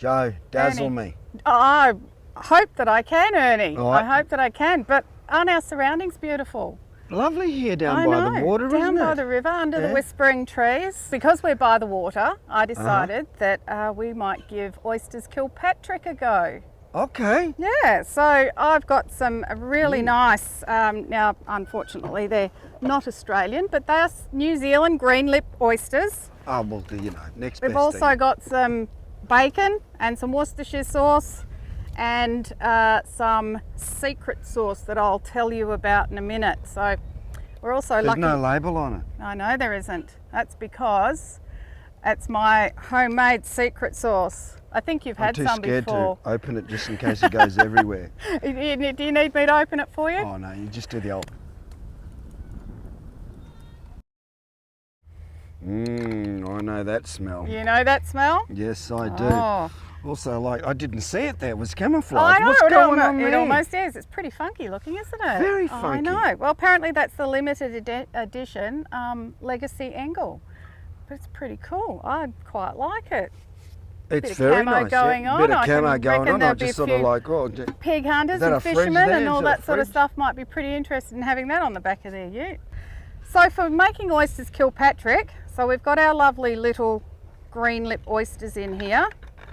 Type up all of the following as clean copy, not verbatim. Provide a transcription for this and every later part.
Joe, dazzle me. I hope that I can, Ernie. Right. I hope that I can. But aren't our surroundings beautiful? Lovely here down I by know, the water, down isn't by it? the river, under the Yeah. whispering trees. Because we're by the water, I decided that we might give Oysters Kilpatrick a go. Okay. Yeah, so I've got some really nice, now unfortunately they're not Australian, but they are New Zealand green lip oysters. Oh, well, you know, next We've best also thing. got some bacon and some Worcestershire sauce and some secret sauce that I'll tell you about in a minute. So we're also There's lucky. no label on it. I know there isn't. That's because it's my homemade secret sauce. I think you've had I'm too some scared before. to open it just in case it goes everywhere. Do you need me to open it for you? Oh, no, you just do the old... I know that smell. You know that smell? Yes, I do. Oh. Also, like, I didn't see it there. It was camouflage. I know, What's going on it there? almost is. It's pretty funky looking, isn't it? Very I funky. know. Well, apparently that's the limited edition Legacy Angle. But it's pretty cool. I quite like it. It's Bit of very camo nice. going yeah. on. Bit I of can camo going reckon on. I there'll be just a sort of few like, oh, Pig hunters that and a fridge fishermen there? and all Is that a that sort of fridge? stuff might be pretty interested in having that on the back of their ute. So for making Oysters Kilpatrick, so we've got our lovely little green lip oysters in here.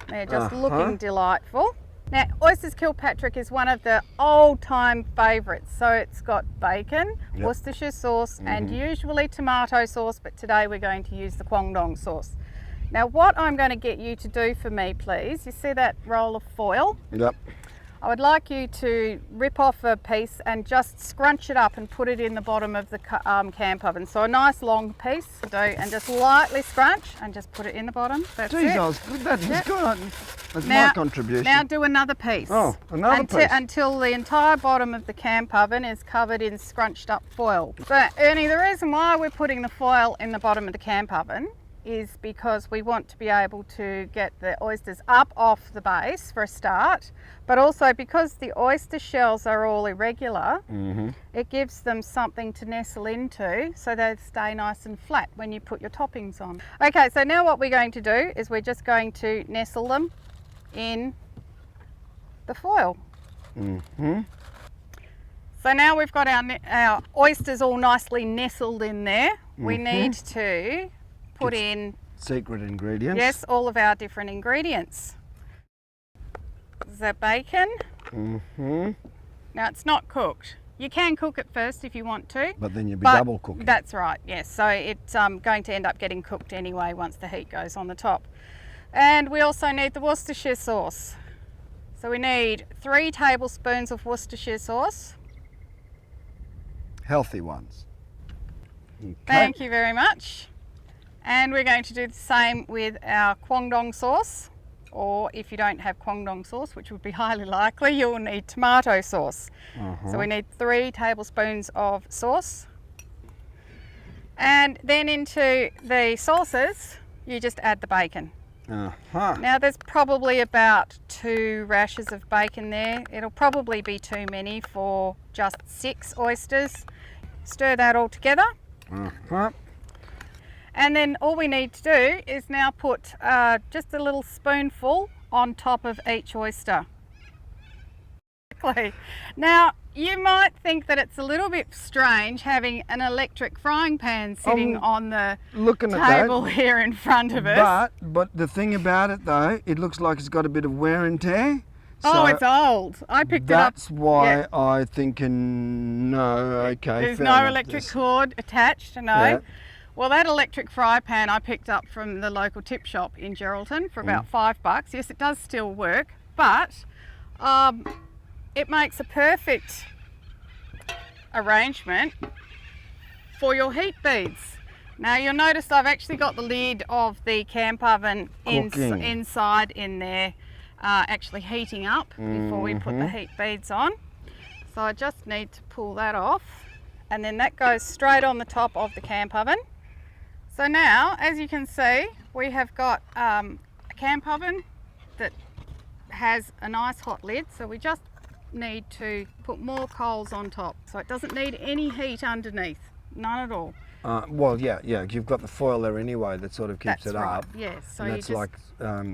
They're just looking delightful. Now, Oysters Kilpatrick is one of the old-time favourites. So it's got bacon, Worcestershire sauce, and usually tomato sauce, but today we're going to use the Guangdong sauce. Now, what I'm going to get you to do for me, please, you see that roll of foil? Yep. I would like you to rip off a piece and just scrunch it up and put it in the bottom of the camp oven. So a nice long piece to do, and just lightly scrunch and just put it in the bottom. That's Geez, it. I was good. That's good. That's Now- my contribution. Now do another piece. Oh, another piece. Until the entire bottom of the camp oven is covered in scrunched up foil. But Ernie, the reason why we're putting the foil in the bottom of the camp oven is because we want to be able to get the oysters up off the base for a start, but also because the oyster shells are all irregular, it gives them something to nestle into so they stay nice and flat when you put your toppings on. Okay, so now what we're going to do is we're just going to nestle them in the foil. So now we've got our oysters all nicely nestled in there. We need to put in, secret ingredients. yes, all of our different ingredients. The bacon. Now it's not cooked. You can cook it first if you want to. But then you'll be but double cooking. That's right, yes. So it's going to end up getting cooked anyway once the heat goes on the top. And we also need the Worcestershire sauce. So we need 3 tablespoons of Worcestershire sauce. Healthy ones. Okay. Thank you very much. And we're going to do the same with our Guangdong sauce, or if you don't have Guangdong sauce, which would be highly likely, you'll need tomato sauce. So we need 3 tablespoons of sauce. And then into the sauces, you just add the bacon. Now there's probably about 2 rashers of bacon there. It'll probably be too many for just 6 oysters. Stir that all together. And then all we need to do is now put just a little spoonful on top of each oyster. Now you might think that it's a little bit strange having an electric frying pan sitting on the looking at table that, here in front of us. But the thing about it though, it looks like it's got a bit of wear and tear. Oh, So it's old. I picked it up. that's why Yeah. I thinking no. Okay. There's fair no enough. electric cord attached, no. Yeah. Well, that electric fry pan I picked up from the local tip shop in Geraldton for about $5. Yes, it does still work, but it makes a perfect arrangement for your heat beads. Now you'll notice I've actually got the lid of the camp oven inside in there, actually heating up before we put the heat beads on. So I just need to pull that off, and then that goes straight on the top of the camp oven. So now, as you can see, we have got a camp oven that has a nice hot lid, so we just need to put more coals on top. So it doesn't need any heat underneath, none at all. Well, yeah, you've got the foil there anyway that sort of keeps That's it right. up. Yes, so And you that's just like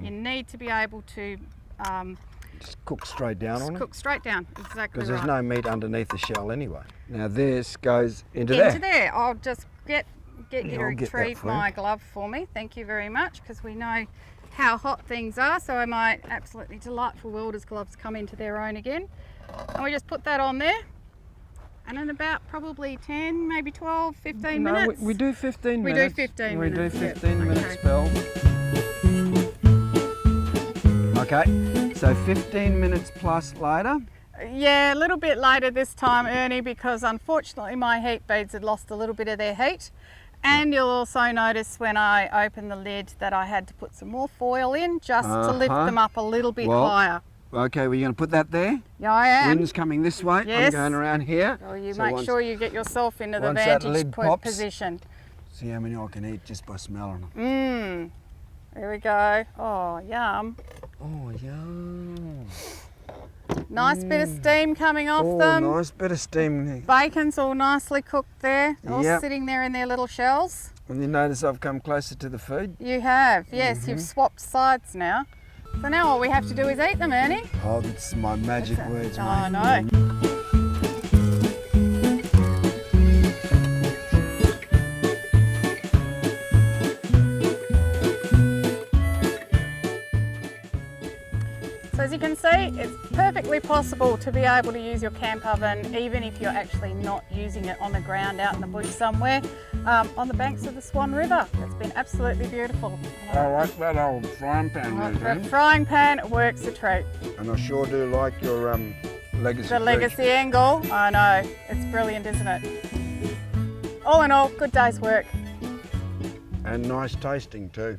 you need to be able to just cook straight down on it. cook straight down. Exactly Because right. there's no meat underneath the shell anyway. Now this goes into Into there. there. I'll just get you to I'll get that retrieve for you. my glove for me. Thank you very much, because we know how hot things are. So my absolutely delightful welder's gloves come into their own again. And we just put that on there. And in about probably 10, maybe 12, 15 minutes. We do 15 We minutes. do 15 We minutes. do Yep. 15 minute Okay. spell. Okay, so 15 minutes plus later. Yeah, a little bit later this time, Ernie, because unfortunately my heat beads had lost a little bit of their heat. And you'll also notice when I opened the lid that I had to put some more foil in just to lift them up a little bit higher. Okay, well, you're going to put that there. Yeah, I am. Wind's coming this way. Yes. I'm going around here. Well, you So make once- sure you get yourself into the once that vantage lid point pops- position. See how many I can eat just by smelling them. There we go. Oh, yum. Oh, yum. Nice bit of steam coming off Oh, them. nice bit of steam. Bacon's all nicely cooked there, all Yep. sitting there in their little shells. And you notice I've come closer to the food? You have, yes, you've swapped sides now. So now all we have to do is eat them, Ernie. Oh, that's my magic words, Oh, I mate. know. So as you can see, it's perfectly possible to be able to use your camp oven even if you're actually not using it on the ground out in the bush somewhere, on the banks of the Swan River. It's been absolutely beautiful. I like that old frying pan For a frying pan, it works a treat. And I sure do like your legacy. The legacy angle, I know, it's brilliant, isn't it? All in all, good day's work. And nice tasting too.